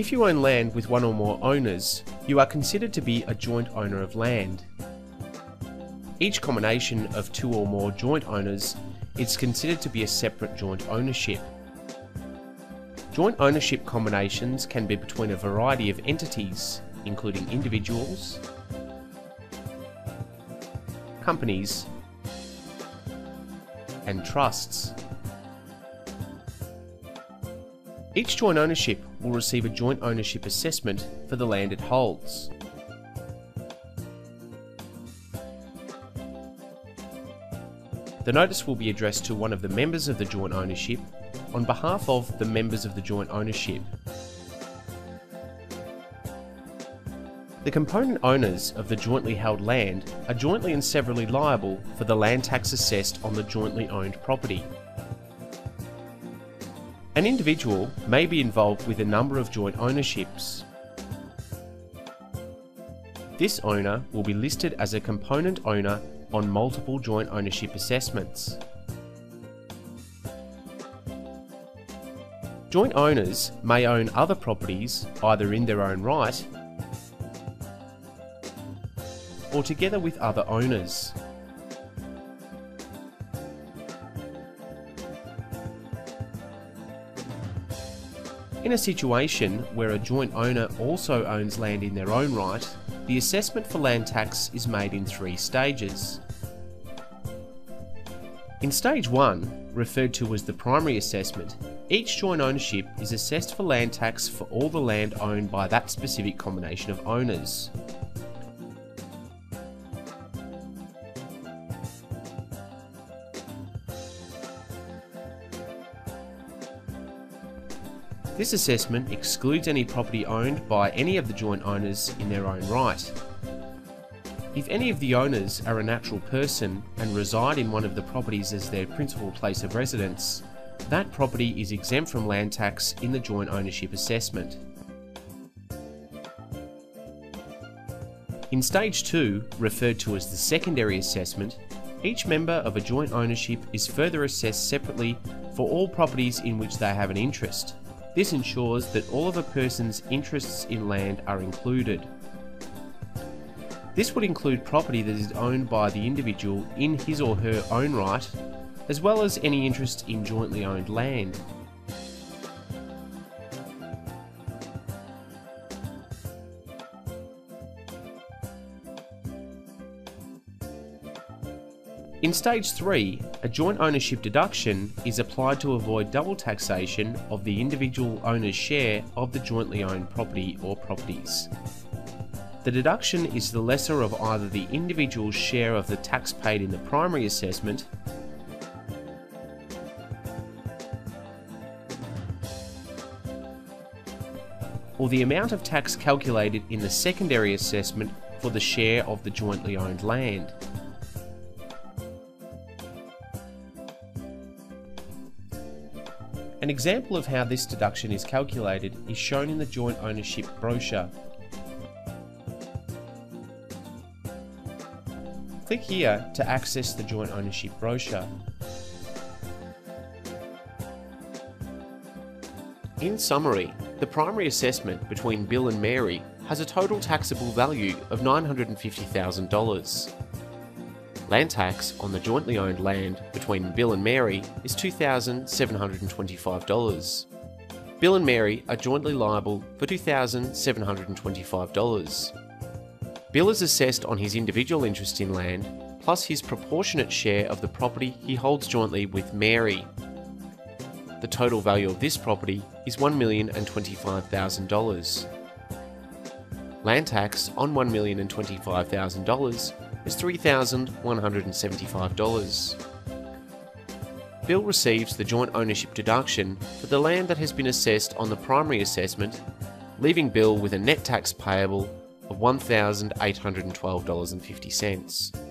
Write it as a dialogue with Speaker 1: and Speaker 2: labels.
Speaker 1: If you own land with one or more owners, you are considered to be a joint owner of land. Each combination of two or more joint owners is considered to be a separate joint ownership. Joint ownership combinations can be between a variety of entities, including individuals, companies, and trusts. Each joint ownership will receive a joint ownership assessment for the land it holds. The notice will be addressed to one of the members of the joint ownership on behalf of the members of the joint ownership. The component owners of the jointly held land are jointly and severally liable for the land tax assessed on the jointly owned property. An individual may be involved with a number of joint ownerships. This owner will be listed as a component owner on multiple joint ownership assessments. Joint owners may own other properties either in their own right or together with other owners. In a situation where a joint owner also owns land in their own right, the assessment for land tax is made in 3 stages. In Stage 1, referred to as the primary assessment, each joint ownership is assessed for land tax for all the land owned by that specific combination of owners. This assessment excludes any property owned by any of the joint owners in their own right. If any of the owners are a natural person and reside in one of the properties as their principal place of residence, that property is exempt from land tax in the joint ownership assessment. In Stage 2, referred to as the secondary assessment, each member of a joint ownership is further assessed separately for all properties in which they have an interest. This ensures that all of a person's interests in land are included. This would include property that is owned by the individual in his or her own right, as well as any interest in jointly owned land. In Stage 3, a joint ownership deduction is applied to avoid double taxation of the individual owner's share of the jointly owned property or properties. The deduction is the lesser of either the individual's share of the tax paid in the primary assessment or the amount of tax calculated in the secondary assessment for the share of the jointly owned land. An example of how this deduction is calculated is shown in the joint ownership brochure. Click here to access the joint ownership brochure. In summary, the primary assessment between Bill and Mary has a total taxable value of $950,000. Land tax on the jointly owned land between Bill and Mary is $2,725. Bill and Mary are jointly liable for $2,725. Bill is assessed on his individual interest in land, plus his proportionate share of the property he holds jointly with Mary. The total value of this property is $1,025,000. Land tax on $1,025,000 is $3,175. Bill receives the joint ownership deduction for the land that has been assessed on the primary assessment, leaving Bill with a net tax payable of $1,812.50.